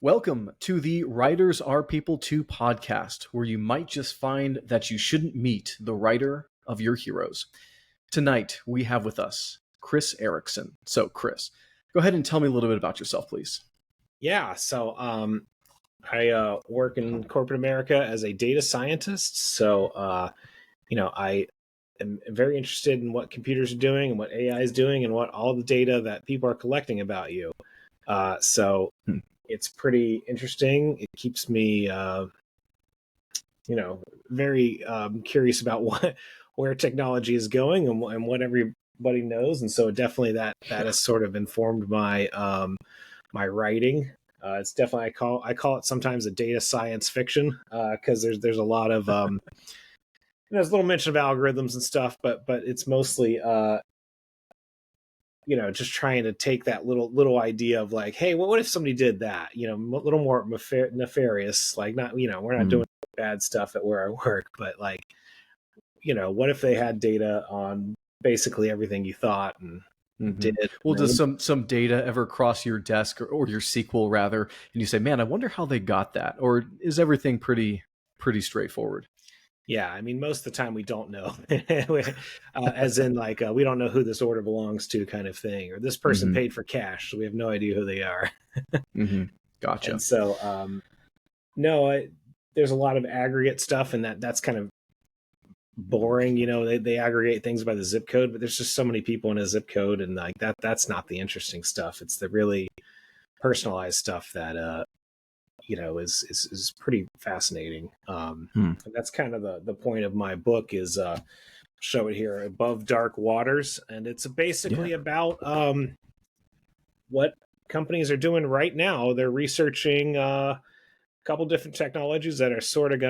Welcome to the Writers Are People 2 podcast, where you might just find that you shouldn't meet the writer of your heroes. Tonight, we have with us Kris Erickson. So, Kris, go ahead and tell me a little bit about yourself, please. Yeah, so I work in corporate America as a data scientist. So, I am very interested in what computers are doing and what AI is doing and what all the data that people are collecting about you. So it's pretty interesting. It keeps me, very curious about where technology is going and what everybody knows. And so definitely that has sort of informed my my writing. It's definitely I call it sometimes a data science fiction because there's a lot of there's a little mention of algorithms and stuff, but it's mostly just trying to take that little idea of like, hey, what if somebody did that? A little more nefarious, like not we're not doing bad stuff at where I work, but like what if they had data on basically everything you thought and did. Well, does some data ever cross your desk or your SQL rather, and you say, "Man, I wonder how they got that," or is everything pretty straightforward? Yeah, I mean, most of the time we don't know, as in like we don't know who this order belongs to, kind of thing, or this person paid for cash, so we have no idea who they are. Gotcha. And so, there's a lot of aggregate stuff, and that's kind of boring. They aggregate things by the zip code, but there's just so many people in a zip code, and like that's not the interesting stuff. It's the really personalized stuff that is pretty fascinating. And that's kind of the point of my book is show it here, Above Dark Waters, and it's basically about what companies are doing right now. They're researching a couple different technologies that are sort of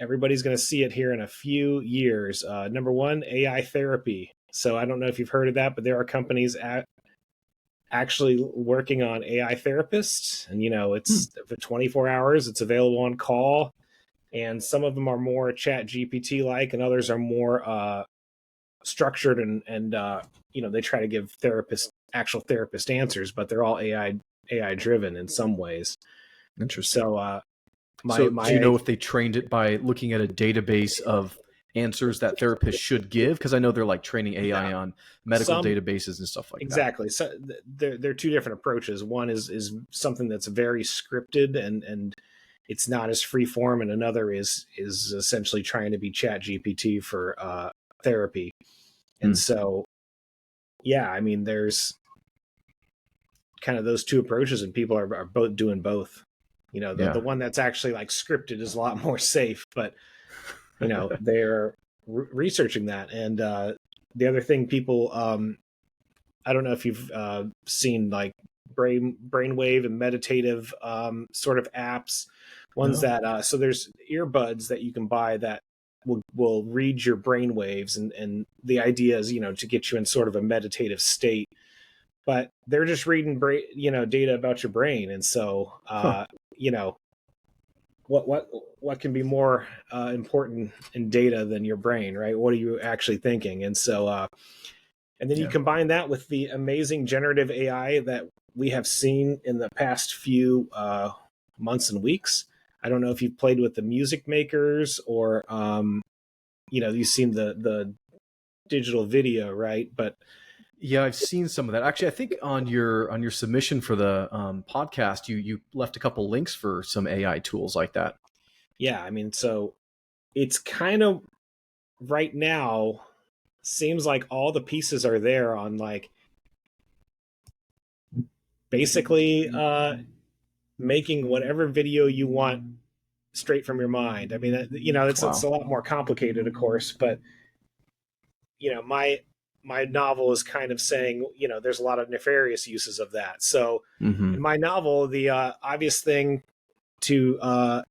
everybody's gonna see it here in a few years. Number one, AI therapy. So I don't know if you've heard of that, but there are companies actually working on AI therapists, and it's for 24 hours. It's available on call, and some of them are more Chat GPT like, and others are more structured and they try to give actual therapist answers, but they're all AI driven in some ways. Interesting. So, do you know if they trained it by looking at a database of answers that therapists should give? Because I know they're like training AI on medical databases and stuff like that. Exactly. So there are two different approaches. One is something that's very scripted and it's not as free form, and another is essentially trying to be Chat GPT for therapy. And so, yeah, I mean, there's kind of those two approaches, and people are both doing both. The one that's actually like scripted is a lot more safe, but they're researching that. And the other thing people, I don't know if you've seen like brainwave and meditative sort of apps, ones that so there's earbuds that you can buy that will read your brain waves, and the idea is to get you in sort of a meditative state, but they're just reading data about your brain. And so what can be more important in data than your brain, right? What are you actually thinking? And so and then you combine that with the amazing generative AI that we have seen in the past few months and weeks. I don't know if you've played with the music makers or you've seen the digital video, right? But yeah, I've seen some of that. Actually, I think on your submission for the podcast, you left a couple links for some AI tools like that. Yeah, I mean, so it's kind of right now seems like all the pieces are there on like basically making whatever video you want straight from your mind. I mean, it's a lot more complicated, of course, but my novel is kind of saying, there's a lot of nefarious uses of that. So in my novel, the obvious thing to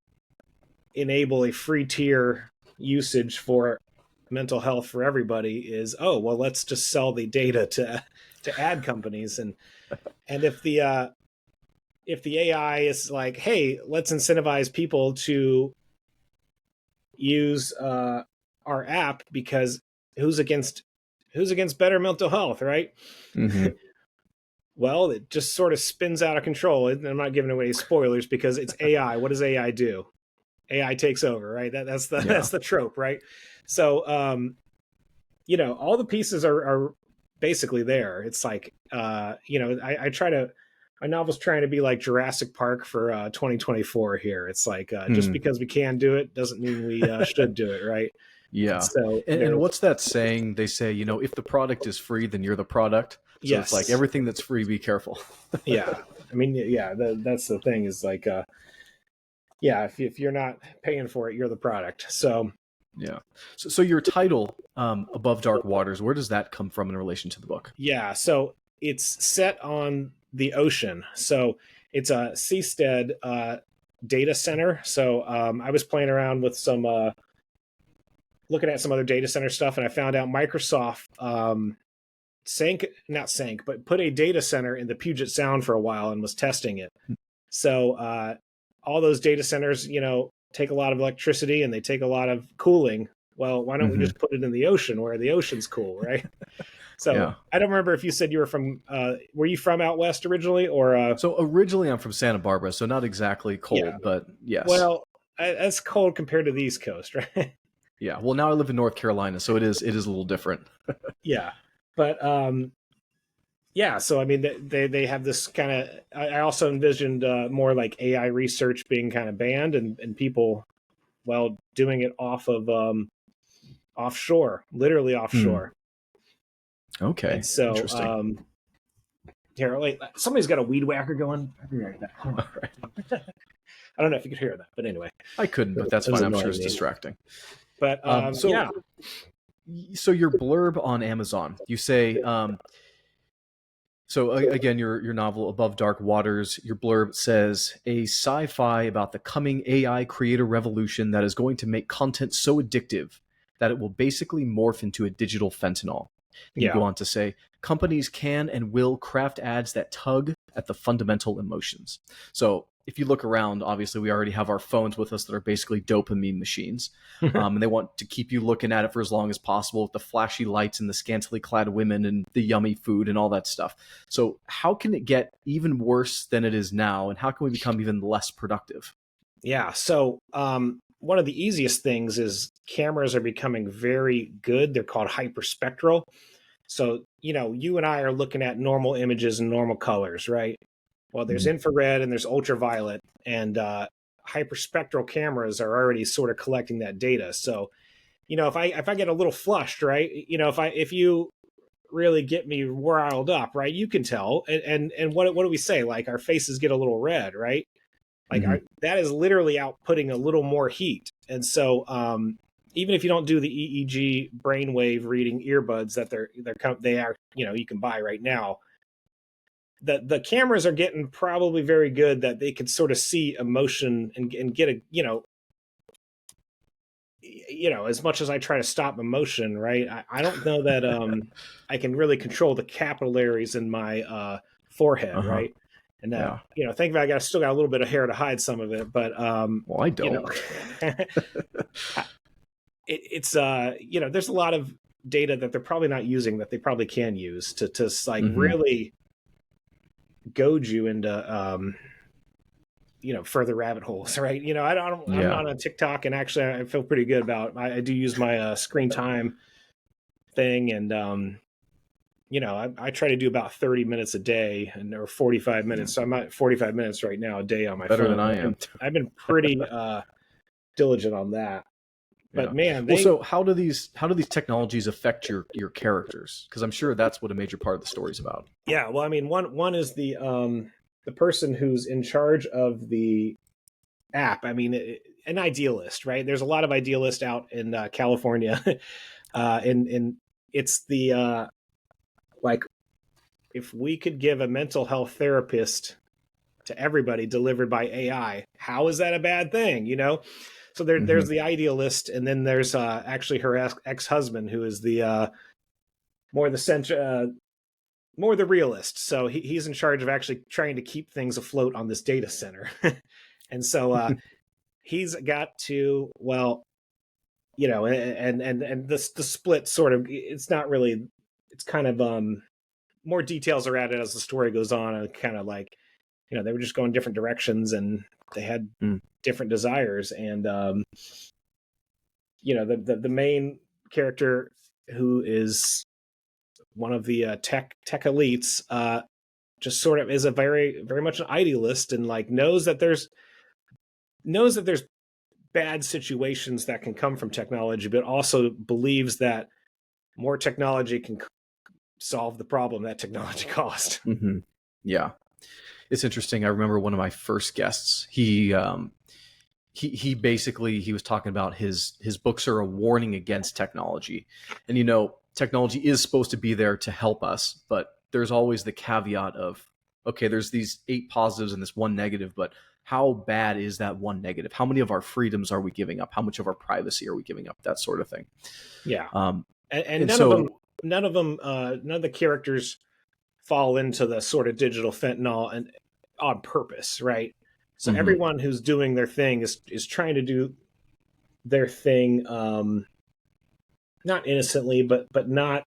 enable a free tier usage for mental health for everybody is, let's just sell the data to ad companies. And if the AI is like, hey, let's incentivize people to use our app because who's against better mental health, right? Well, it just sort of spins out of control. And I'm not giving away spoilers because it's AI. What does AI do? AI takes over, right? That's the that's the trope, right? So all the pieces are basically there. It's like I try to, my novel's trying to be like Jurassic Park for 2024 here. It's like just because we can do it doesn't mean we should do it, right? Yeah. And so and what's that saying? They say, if the product is free, then you're the product. So yes. It's like everything that's free, be careful. Yeah. I mean, yeah, that's the thing is like, if you're not paying for it, you're the product. So, yeah. So your title, Above Dark Waters, where does that come from in relation to the book? Yeah. So it's set on the ocean. So it's a seastead data center. So I was playing around with some, looking at some other data center stuff, and I found out Microsoft put a data center in the Puget Sound for a while and was testing it. So all those data centers, take a lot of electricity and they take a lot of cooling. Well, why don't we just put it in the ocean where the ocean's cool, right? So yeah. I don't remember if you said you were from, were you from out west originally or? So originally I'm from Santa Barbara, so not exactly cold, but yes. Well, that's cold compared to the East Coast, right? Yeah. Well, now I live in North Carolina, so it is a little different. Yeah. But, so I mean, they have this kind of, I also envisioned more like AI research being kind of banned and people, doing it off of offshore, literally offshore. Okay. And so, here, wait, somebody's got a weed whacker going. I'll be right back. All right. I don't know if you could hear that, but anyway. I couldn't, but that's fine. I'm sure it's distracting. But yeah. So your blurb on Amazon, you say, so again, your novel Above Dark Waters, your blurb says a sci-fi about the coming AI creator revolution that is going to make content so addictive that it will basically morph into a digital fentanyl. And you go on to say, companies can and will craft ads that tug at the fundamental emotions. So if you look around, obviously we already have our phones with us that are basically dopamine machines. And they want to keep you looking at it for as long as possible with the flashy lights and the scantily clad women and the yummy food and all that stuff. So how can it get even worse than it is now? And how can we become even less productive? Yeah. So one of the easiest things is cameras are becoming very good. They're called hyperspectral. So, you and I are looking at normal images and normal colors, right? Well, there's infrared and there's ultraviolet, and hyperspectral cameras are already sort of collecting that data. So, if I get a little flushed, right? If you really get me riled up, right? You can tell. And what do we say? Like our faces get a little red, right? Like that is literally outputting a little more heat. And so even if you don't do the EEG brainwave reading earbuds that they are, you can buy right now, the cameras are getting probably very good that they can sort of see emotion and get a, as much as I try to stop emotion, right? I don't know that I can really control the capillaries in my forehead, right? And thankfully I still got a little bit of hair to hide some of it, but well, I don't. It's there's a lot of data that they're probably not using that they probably can use to like really goad you into further rabbit holes, right? I'm not on TikTok, and actually I feel pretty good about I do use my screen time thing, and I try to do about 30 minutes a day or 45 minutes. So I'm at 45 minutes right now a day on my phone. Better than I am. I've been pretty diligent on that. But man, so how do these technologies affect your characters? Because I'm sure that's what a major part of the story is about. Yeah, well, I mean, one is the person who's in charge of the app. I mean, an idealist, right? There's a lot of idealists out in California, and it's the like, if we could give a mental health therapist to everybody delivered by AI, how is that a bad thing? So there's the idealist, and then there's actually her ex-husband, who is the more the realist. So he's in charge of actually trying to keep things afloat on this data center. And so he's got to, and the split sort of, it's not really, it's kind of more details are added as the story goes on, and kind of like, they were just going different directions, and they had different desires. And the main character, who is one of the tech elites, just sort of is a very, very much an idealist, and like knows that there's bad situations that can come from technology, but also believes that more technology can solve the problem that technology caused. Mm-hmm. Yeah, it's interesting. I remember one of my first guests. He basically, he was talking about his books are a warning against technology, and technology is supposed to be there to help us, but there's always the caveat of, okay, there's these 8 positives and this 1 negative, but how bad is that 1 negative? How many of our freedoms are we giving up? How much of our privacy are we giving up? That sort of thing. Yeah. And none of the characters fall into the sort of digital fentanyl and on purpose, right? So everyone who's doing their thing is trying to do their thing, not innocently, but not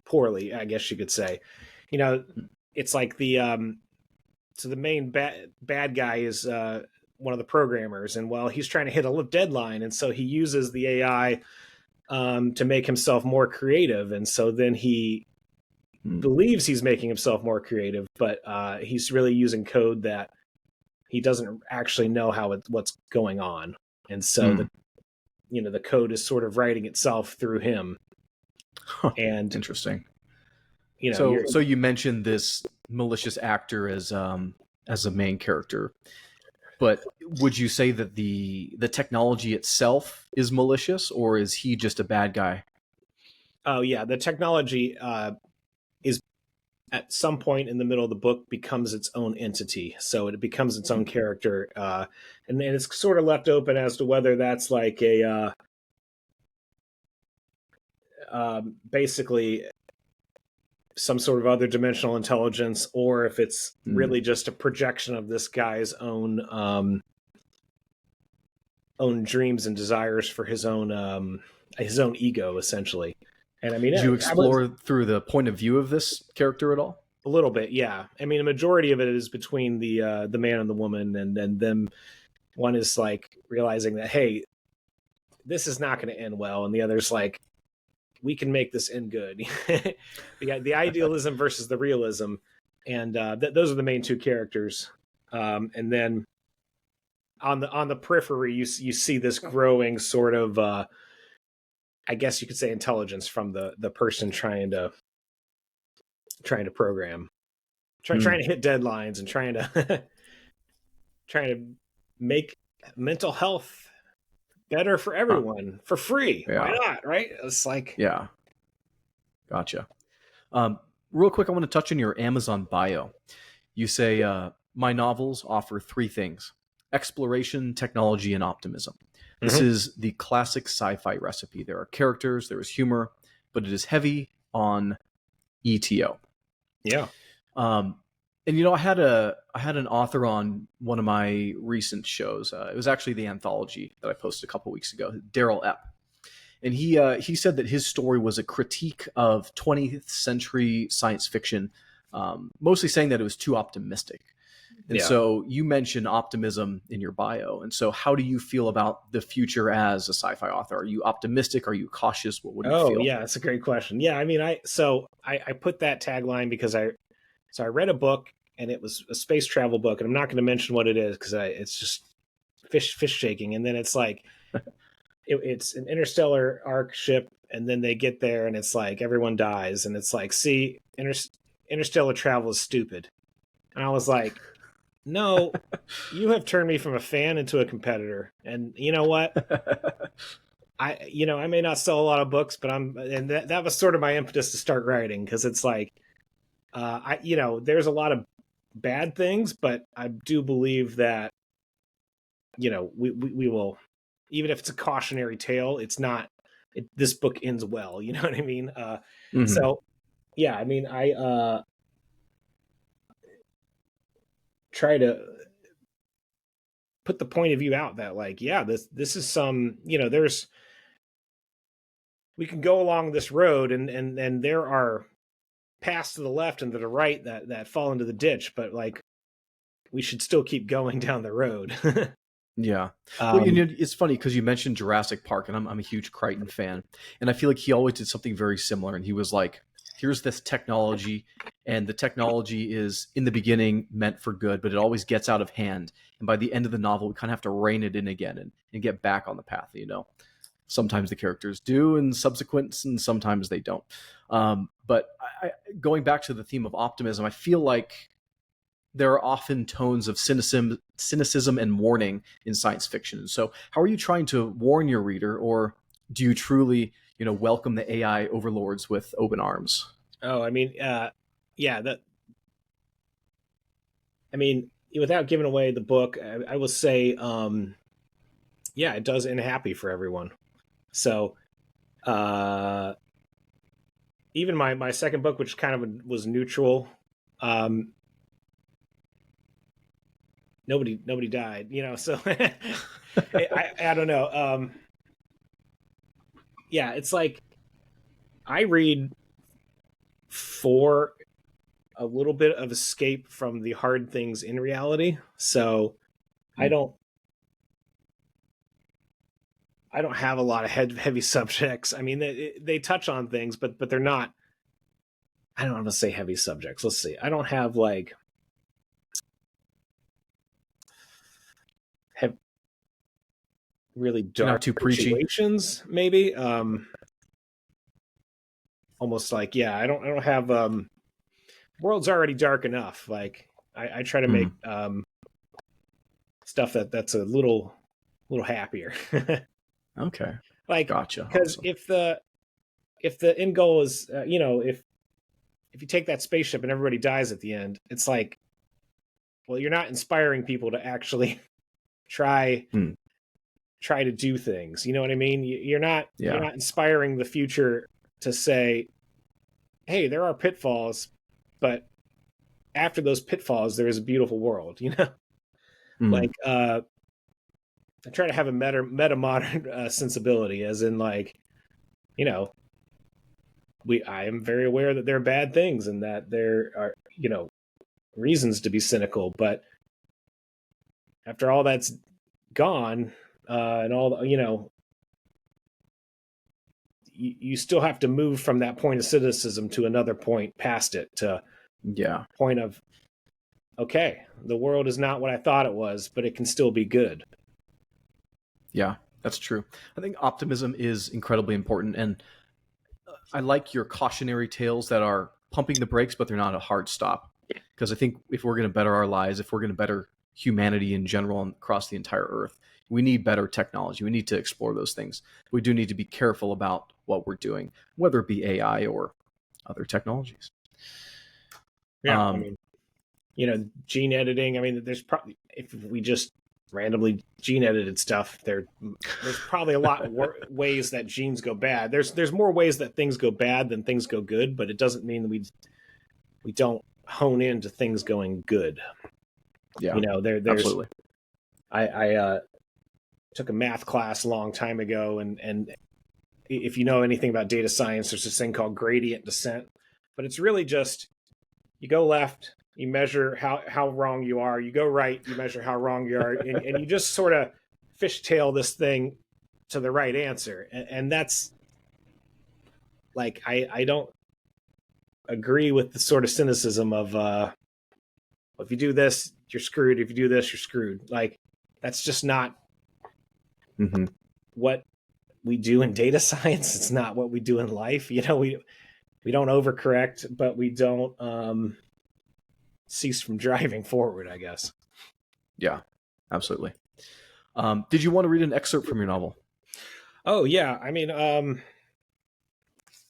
poorly, I guess you could say. It's like so the main bad guy is one of the programmers, and he's trying to hit a deadline, and so he uses the AI to make himself more creative, and so then he believes he's making himself more creative, but he's really using code that he doesn't actually know what's going on, and so the code is sort of writing itself through him. And interesting. So you mentioned this malicious actor as a main character, but would you say that the technology itself is malicious, or is he just a bad guy? Oh yeah, the technology is at some point in the middle of the book becomes its own entity, so it becomes its own character, and it's sort of left open as to whether that's like a basically some sort of other dimensional intelligence, or if it's really just a projection of this guy's own dreams and desires for his own ego, essentially. And I mean, did you explore through the point of view of this character at all? A little bit, yeah. I mean, a majority of it is between the man and the woman, and then them. One is like realizing that, hey, this is not going to end well, and the other's like, we can make this end good. The idealism versus the realism, and those are the main 2 characters. And then on the periphery, you see this growing sort of, I guess you could say, intelligence from the person trying to program, trying to hit deadlines, and trying to make mental health better for everyone for free. Yeah. Why not? Right? It's like, yeah. Gotcha. Real quick, I want to touch on your Amazon bio. You say, my novels offer 3 things: exploration, technology, and optimism. This is the classic sci-fi recipe. There are characters, there is humor, but it is heavy on ETO. Yeah. And I had an author on one of my recent shows. It was actually the anthology that I posted a couple weeks ago, Daryl Epp. And he said that his story was a critique of 20th century science fiction, mostly saying that it was too optimistic. And so you mentioned optimism in your bio. And so how do you feel about the future as a sci-fi author? Are you optimistic? Are you cautious? What do you feel? Oh, yeah, that's a great question. Yeah, I mean, I put that tagline because I read a book, and it was a space travel book, and I'm not going to mention what it is because it's just fish shaking. And then it's like, it's an interstellar arc ship, and then they get there, and it's like everyone dies, and it's like, see, interstellar travel is stupid. And I was like, no, you have turned me from a fan into a competitor. And you know what? I may not sell a lot of books, but that was sort of my impetus to start writing, because it's like, there's a lot of bad things, but I do believe that, we will, even if it's a cautionary tale, it's not, this book ends well. You know what I mean? So yeah, I mean, I try to put the point of view out that, like, yeah, this is some, we can go along this road, and there are paths to the left and to the right that fall into the ditch, but like we should still keep going down the road. Yeah. Well, um, it's funny because you mentioned Jurassic Park, and I'm a huge Crichton fan, and I feel like he always did something very similar. And he was like, "Here's this technology, and the technology is in the beginning meant for good, but it always gets out of hand. And by the end of the novel, we kind of have to rein it in again and get back on the path." Sometimes the characters do, and sometimes they don't. But going back to the theme of optimism, I feel like there are often tones of cynicism and warning in science fiction. So, how are you trying to warn your reader, or do you truly, welcome the AI overlords with open arms? oh, yeah, without giving away the book, I will say, yeah, it does end happy for everyone. So, even my second book, which kind of was neutral, um, nobody died, so I don't know. Yeah, it's like I read for a little bit of escape from the hard things in reality. So I don't have a lot of heavy subjects. I mean, they touch on things, but they're not. I don't want to say heavy subjects. Let's see. I don't have like have really You're not dark too preachy. situations. Maybe almost like, yeah. I don't have world's already dark enough. Like I try to make stuff that's a little happier. Okay, Like, gotcha. because Awesome. if the end goal is if you take that spaceship and everybody dies at the end, it's like, well, you're not inspiring people to actually try Hmm. try to do things. You know what I mean? You're not Yeah. inspiring the future to say, hey, there are pitfalls, but after those pitfalls there is a beautiful world. Hmm. Like I try to have a meta modern sensibility, as in, like, you know I am very aware that there are bad things and that there are reasons to be cynical, but after all that's gone, and all, you still have to move from that point of cynicism to another point past it, to Yeah. point of, okay, the world is not what I thought it was, but it can still be good. Yeah, that's true. I think optimism is incredibly important, and I like your cautionary tales that are pumping the brakes, but they're not a hard stop. Because I think if we're going to better our lives, if we're going to better humanity in general and across the entire Earth, we need better technology. We need to explore those things. We do need to be careful about what we're doing, whether it be AI or other technologies. Yeah, I mean, gene editing. I mean, there's probably, if we just randomly gene edited stuff, there's probably a lot ways that genes go bad. There's more ways that things go bad than things go good, but it doesn't mean that we don't hone into things going good. Yeah, There's absolutely. I took a math class a long time ago, and if you know anything about data science, there's this thing called gradient descent, but it's really just, you go left, you measure how wrong you are, you go right, you measure how wrong you are, and you just sort of fishtail this thing to the right answer. And that's like, I don't agree with the sort of cynicism of if you do this you're screwed, if you do this you're screwed. Like, that's just not what we do in data science. It's not what we do in life. We don't overcorrect, but we don't cease from driving forward, I guess. Yeah, absolutely. Did you want to read an excerpt from your novel? Oh yeah, I mean, let's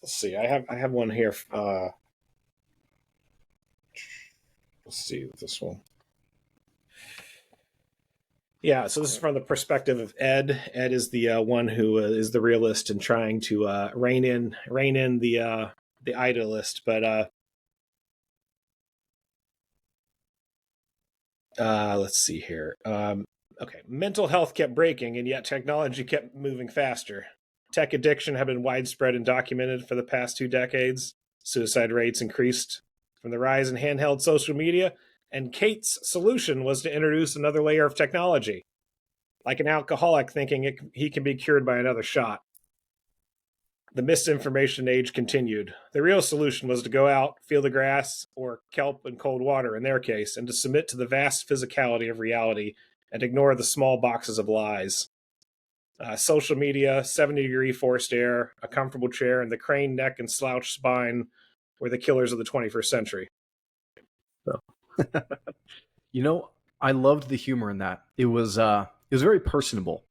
see. I have one here. Let's see this one. Yeah, so this is from the perspective of Ed. Ed is the one who is the realist and trying to rein in the idealist. But let's see here. Okay, mental health kept breaking, and yet technology kept moving faster. tech addiction have been widespread and documented for the past 2 decades. Suicide rates increased from the rise in handheld social media, and Kate's solution was to introduce another layer of technology, like an alcoholic thinking he can be cured by another shot. The misinformation age continued. The real solution was to go out, feel the grass, or kelp and cold water in their case, and to submit to the vast physicality of reality and ignore the small boxes of lies. Social media, 70-degree forced air, a comfortable chair, and the craned neck and slouched spine were the killers of the 21st century. So. I loved the humor in that. It was very personable.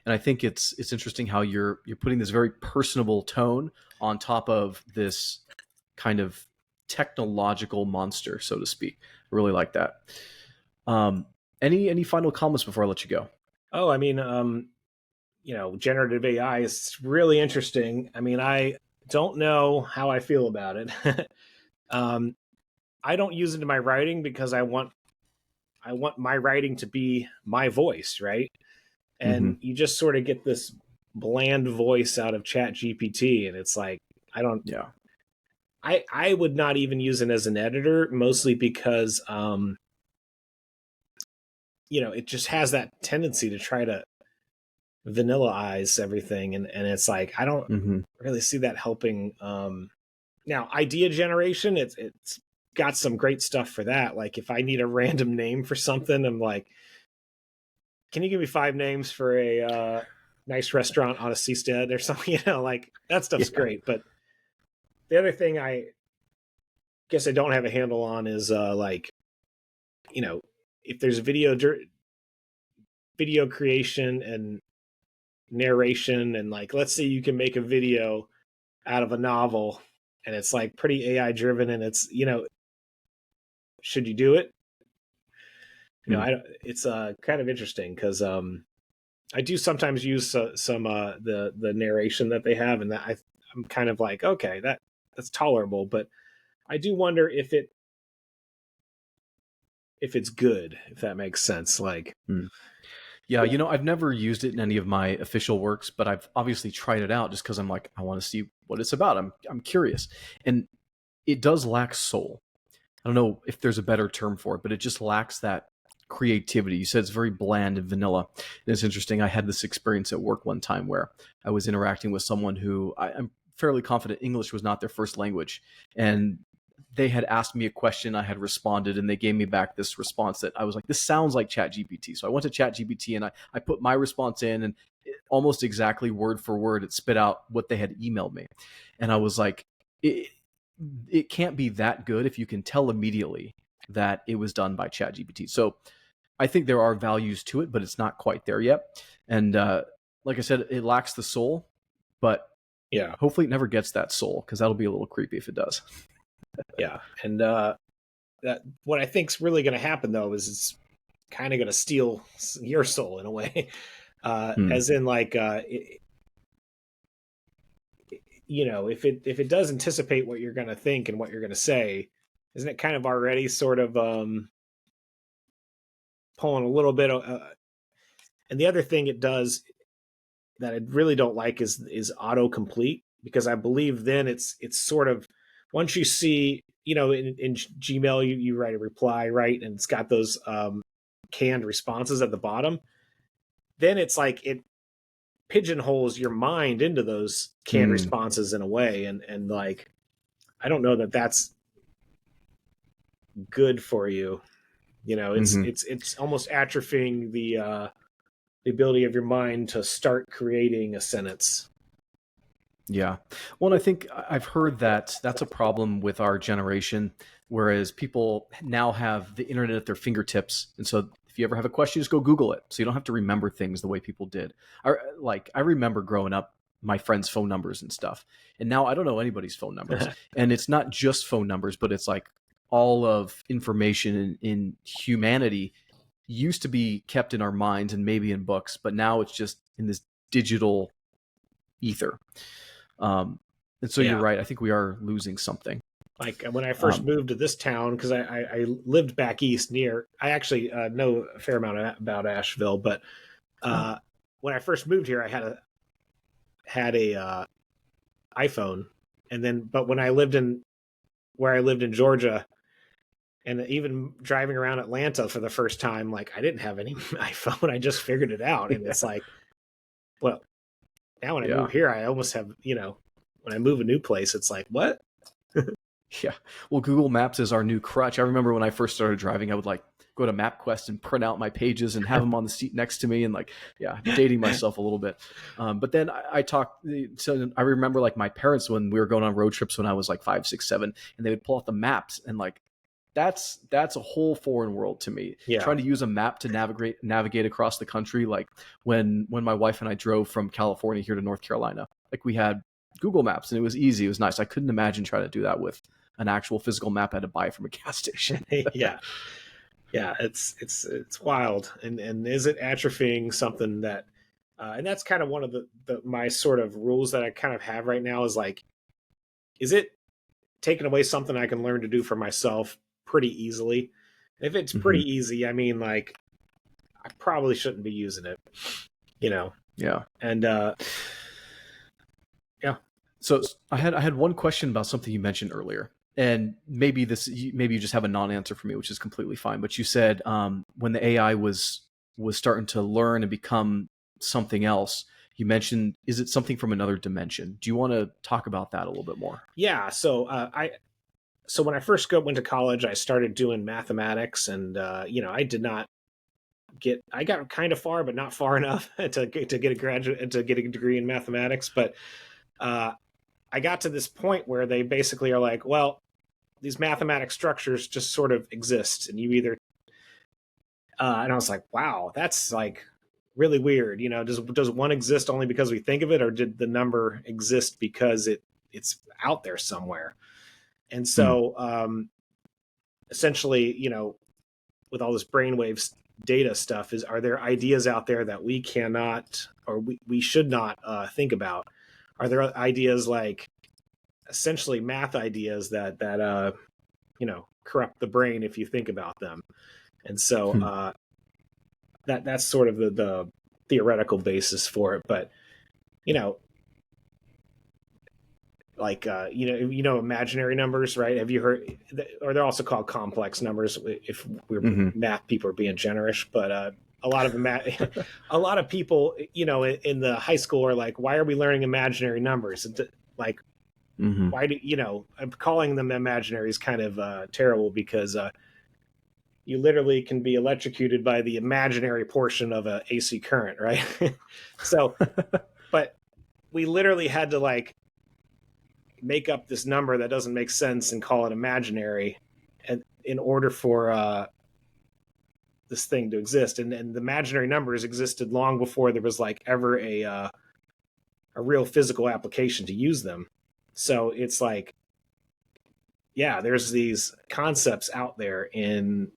And I think it's interesting how you're putting this very personable tone on top of this kind of technological monster, so to speak. I really like that. Any final comments before I let you go? Oh, I mean, generative AI is really interesting. I mean, I don't know how I feel about it. I don't use it in my writing because I want my writing to be my voice, right? And you just sort of get this bland voice out of Chat GPT, and it's like, I would not even use it as an editor, mostly because it just has that tendency to try to vanillaize everything, and it's like I don't really see that helping. Now, idea generation, it's got some great stuff for that. Like if I need a random name for something, I'm like, can you give me 5 names for a nice restaurant on a seastead or something? Like that stuff's great. But the other thing I guess I don't have a handle on is if there's video creation and narration, and like, let's say you can make a video out of a novel and it's like pretty AI driven, and it's, should you do it? It's kind of interesting because I do sometimes use some the narration that they have, and that I'm kind of like, okay, that's tolerable, but I do wonder if it's good, if that makes sense. Like, yeah, I've never used it in any of my official works, but I've obviously tried it out just because I'm like, I want to see what it's about. I'm curious, and it does lack soul. I don't know if there's a better term for it, but it just lacks that creativity. You said it's very bland and vanilla. And it's interesting. I had this experience at work one time where I was interacting with someone who I'm fairly confident English was not their first language. And they had asked me a question, I had responded, and they gave me back this response that I was like, this sounds like ChatGPT. So I went to ChatGPT and I put my response in, and almost exactly word for word, it spit out what they had emailed me. And I was like, it can't be that good if you can tell immediately that it was done by ChatGPT. So I think there are values to it, but it's not quite there yet. And like I said, it lacks the soul, but yeah, hopefully it never gets that soul, because that'll be a little creepy if it does. Yeah. And that what I think's really going to happen, though, is it's kind of going to steal your soul in a way. As in, like, if it does anticipate what you're going to think and what you're going to say, isn't it kind of already sort of pulling a little bit and the other thing it does that I really don't like is autocomplete, because I believe then it's sort of, once you see, in Gmail, you write a reply, right, and it's got those canned responses at the bottom, then it's like it pigeonholes your mind into those canned responses in a way, and like, I don't know that that's good for you. It's almost atrophying the ability of your mind to start creating a sentence. Yeah. Well, and I think I've heard that that's a problem with our generation, whereas people now have the internet at their fingertips. And so if you ever have a question, just go Google it. So you don't have to remember things the way people did. I remember growing up, my friends' phone numbers and stuff. And now I don't know anybody's phone numbers. And it's not just phone numbers, but it's like all of information in humanity used to be kept in our minds and maybe in books, but now it's just in this digital ether. And so you're right. I think we are losing something. Like when I first moved to this town, because I lived back east near, I actually know a fair amount about Asheville, but when I first moved here, I had a iPhone, and then but when I lived in where I lived in Georgia, and even driving around Atlanta for the first time, like I didn't have any iPhone. I just figured it out, and it's like, well, now when I move here, I almost have, when I move a new place, it's like, what? Yeah. Well, Google Maps is our new crutch. I remember when I first started driving, I would like go to MapQuest and print out my pages and have them on the seat next to me, and like, dating myself a little bit. But then I talked, so I remember like my parents when we were going on road trips when I was like 5, 6, 7, and they would pull out the maps, and like, that's a whole foreign world to me. Yeah. Trying to use a map to navigate across the country. Like when my wife and I drove from California here to North Carolina, like we had Google Maps and it was easy. It was nice. I couldn't imagine trying to do that with an actual physical map I had to buy from a gas station. Yeah. It's wild. And is it atrophying something that, and that's kind of one of my sort of rules that I kind of have right now is like, is it taking away something I can learn to do for myself pretty easily? If it's pretty easy, I mean, like, I probably shouldn't be using it, Yeah. And, yeah. So I had one question about something you mentioned earlier, and maybe you just have a non-answer for me, which is completely fine. But you said when the AI was starting to learn and become something else, you mentioned, is it something from another dimension? Do you want to talk about that a little bit more? Yeah. So so when I first went to college, I started doing mathematics, and I did not I got kind of far, but not far enough to get a degree in mathematics. But I got to this point where they basically are like, well, these mathematic structures just sort of exist, and you either and I was like, wow, that's like really weird. Does one exist only because we think of it, or did the number exist because it's out there somewhere? And so essentially, with all this brainwaves data stuff, are there ideas out there that we cannot, or we should not think about? Are there ideas like essentially math ideas that corrupt the brain if you think about them? And so that's sort of the theoretical basis for it. But like imaginary numbers, right? Have you heard? Or they're also called complex numbers if we're math people are being generous. But a lot of people, in the high school are like, why are we learning imaginary numbers? And like, why do I'm calling them imaginary is kind of terrible, because you literally can be electrocuted by the imaginary portion of a AC current, right? So, but we literally had to like make up this number that doesn't make sense and call it imaginary, and in order for this thing to exist. And the imaginary numbers existed long before there was like ever a real physical application to use them. So it's like, yeah, there's these concepts out there in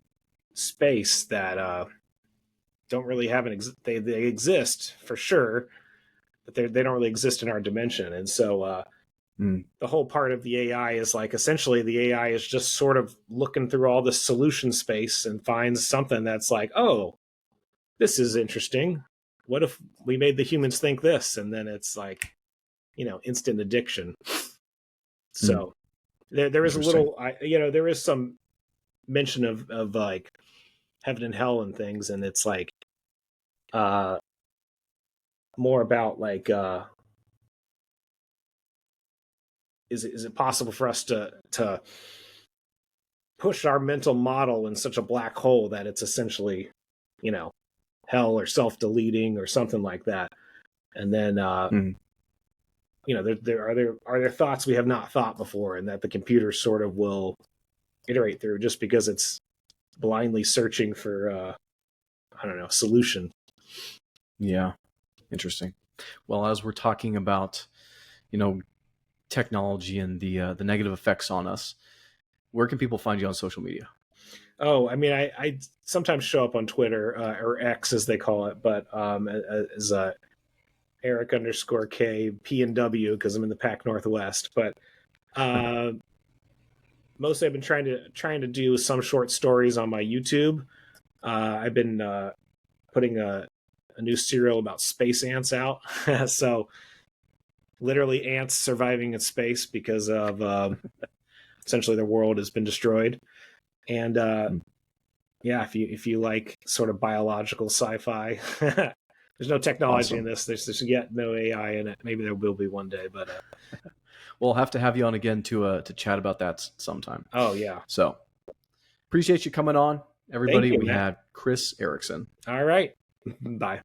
space that don't really have they exist for sure, but they don't really exist in our dimension. And so the whole part of the AI is like, essentially the AI is just sort of looking through all the solution space and finds something that's like, oh, this is interesting. What if we made the humans think this? And then it's like, instant addiction. So there is a little, there is some mention of like heaven and hell and things. And it's like, more about like, is it possible for us to push our mental model in such a black hole that it's essentially, hell or self-deleting or something like that? And then, are there thoughts we have not thought before, and that the computer sort of will iterate through just because it's blindly searching for, solution. Yeah. Interesting. Well, as we're talking about, technology and the negative effects on us, where can people find you on social media? Oh, I mean, I sometimes show up on Twitter, or X as they call it, but as Erik _K P&W, because I'm in the Pac Northwest. But mostly I've been trying to do some short stories on my YouTube. I've been putting a new serial about space ants out. So literally ants surviving in space because of essentially the world has been destroyed. And yeah, if you like sort of biological sci-fi, there's no technology in this. There's yet no AI in it. Maybe there will be one day, but we'll have to have you on again to chat about that sometime. Oh yeah. So appreciate you coming on, everybody. You, we Matt. had Kris Erickson. All right. Bye.